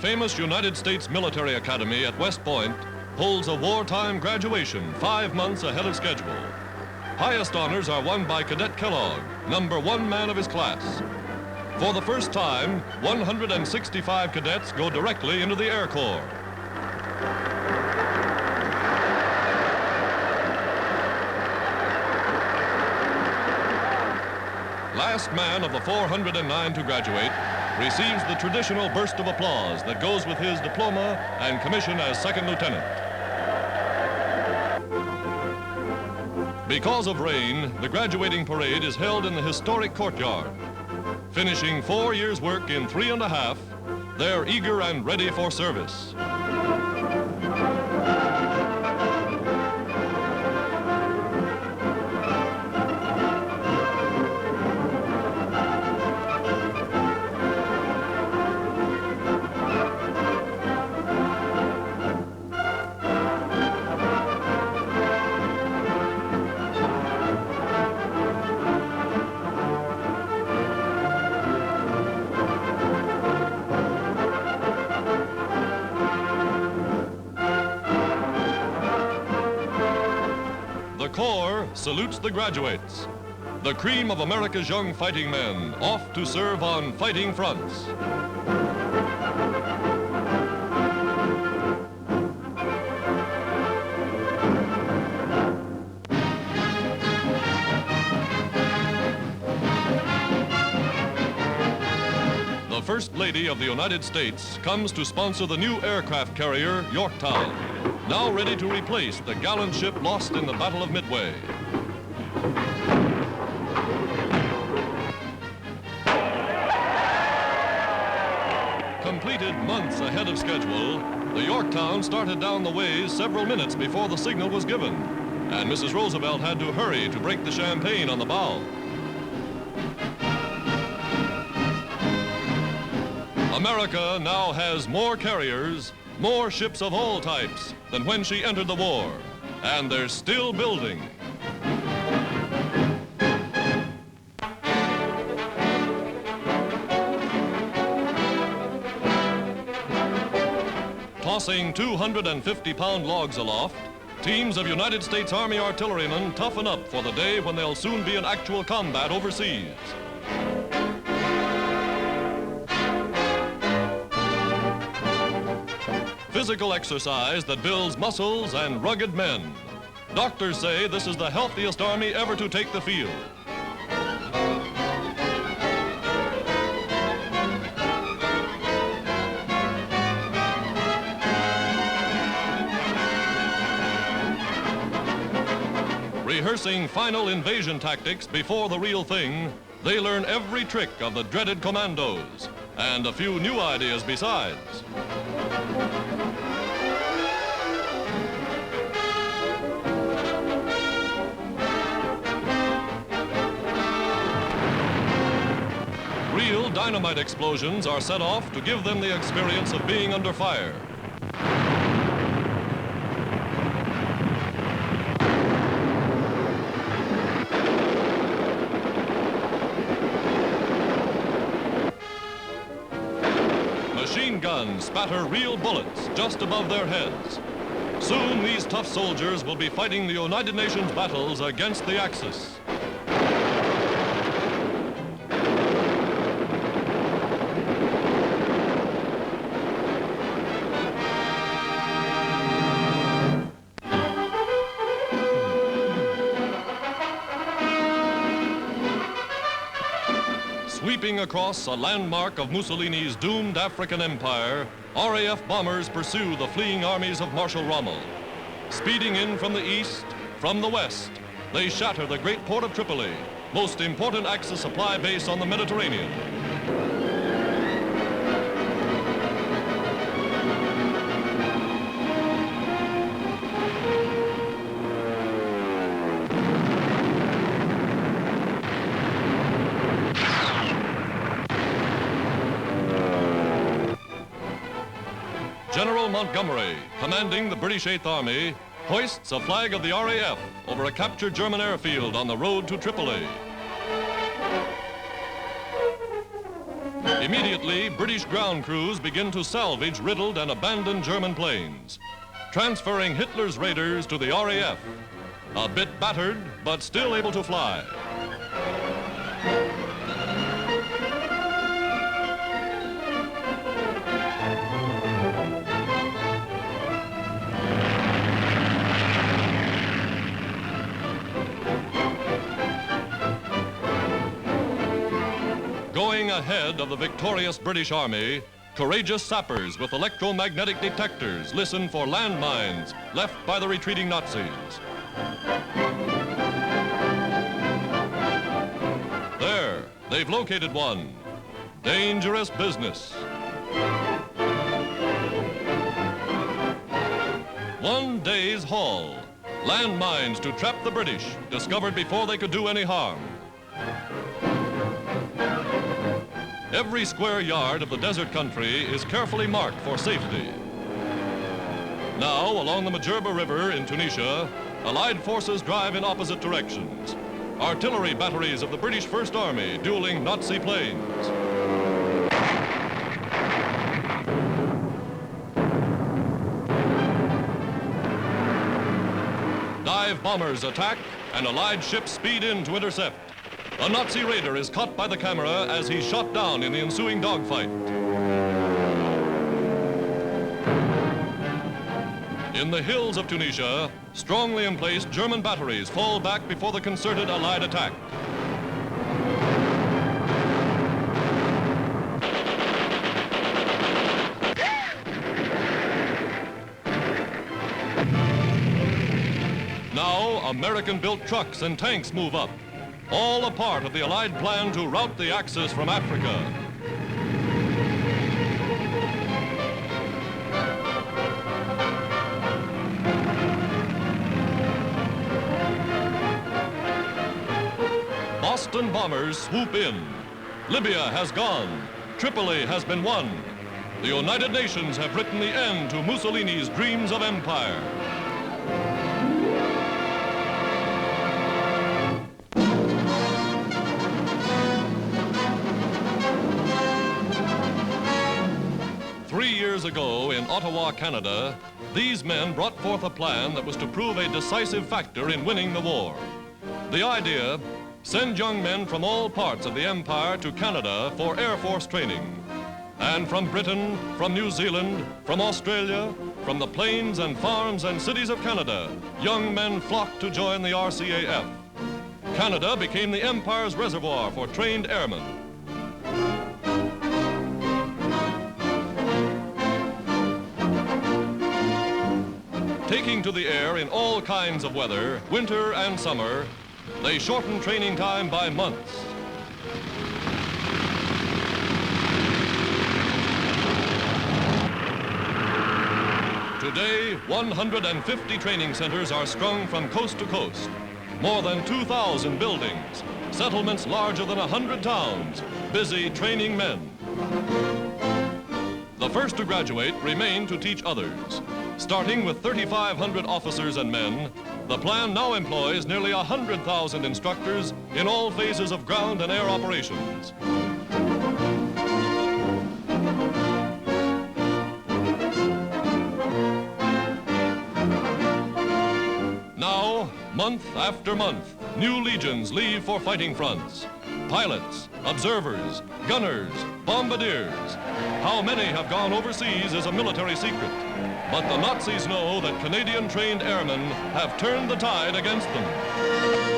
famous United States Military Academy at West Point holds a wartime graduation 5 months ahead of schedule. Highest honors are won by Cadet Kellogg, #1 man of his class. For the first time, 165 cadets go directly into the Air Corps. Last man of the 409 to graduate receives the traditional burst of applause that goes with his diploma and commission as second lieutenant. Because of rain, the graduating parade is held in the historic courtyard. Finishing 4 years' work in 3.5, they're eager and ready for service. The Corps salutes the graduates, the cream of America's young fighting men, off to serve on fighting fronts. The First Lady of the United States comes to sponsor the new aircraft carrier, Yorktown, now ready to replace the gallant ship lost in the Battle of Midway. Completed months ahead of schedule, the Yorktown started down the ways several minutes before the signal was given, and Mrs. Roosevelt had to hurry to break the champagne on the bow. America now has more carriers, more ships of all types than when she entered the war, and they're still building. Tossing 250-pound logs aloft, teams of United States Army artillerymen toughen up for the day when they'll soon be in actual combat overseas. Physical exercise that builds muscles and rugged men. Doctors say this is the healthiest Army ever to take the field. Rehearsing final invasion tactics before the real thing, they learn every trick of the dreaded commandos, and a few new ideas besides. Real dynamite explosions are set off to give them the experience of being under fire. Machine guns spatter real bullets just above their heads. Soon these tough soldiers will be fighting the United Nations battles against the Axis. Sweeping across a landmark of Mussolini's doomed African empire, RAF bombers pursue the fleeing armies of Marshal Rommel. Speeding in from the east, from the west, they shatter the great port of Tripoli, most important Axis supply base on the Mediterranean. General Montgomery, commanding the British 8th Army, hoists a flag of the RAF over a captured German airfield on the road to Tripoli. Immediately, British ground crews begin to salvage riddled and abandoned German planes, transferring Hitler's raiders to the RAF, a bit battered, but still able to fly. Going ahead of the victorious British Army, courageous sappers with electromagnetic detectors listen for landmines left by the retreating Nazis. There, they've located one. Dangerous business. One day's haul. Landmines to trap the British, discovered before they could do any harm. Every square yard of the desert country is carefully marked for safety. Now, along the Majerba River in Tunisia, Allied forces drive in opposite directions. Artillery batteries of the British First Army dueling Nazi planes. Dive bombers attack, and Allied ships speed in to intercept. A Nazi raider is caught by the camera as he's shot down in the ensuing dogfight. In the hills of Tunisia, strongly emplaced German batteries fall back before the concerted Allied attack. Now, American-built trucks and tanks move up, all a part of the Allied plan to rout the Axis from Africa. Boston bombers swoop in. Libya has gone. Tripoli has been won. The United Nations have written the end to Mussolini's dreams of empire. Years ago in Ottawa, Canada, these men brought forth a plan that was to prove a decisive factor in winning the war. The idea, send young men from all parts of the empire to Canada for Air Force training. And from Britain, from New Zealand, from Australia, from the plains and farms and cities of Canada, young men flocked to join the RCAF. Canada became the empire's reservoir for trained airmen. Taking to the air in all kinds of weather, winter and summer, they shortened training time by months. Today, 150 training centers are strung from coast to coast. More than 2,000 buildings, settlements larger than 100 towns, busy training men. The first to graduate remain to teach others. Starting with 3,500 officers and men, the plan now employs nearly 100,000 instructors in all phases of ground and air operations. Now, month after month, new legions leave for fighting fronts. Pilots, observers, gunners, bombardiers. How many have gone overseas is a military secret. But the Nazis know that Canadian-trained airmen have turned the tide against them.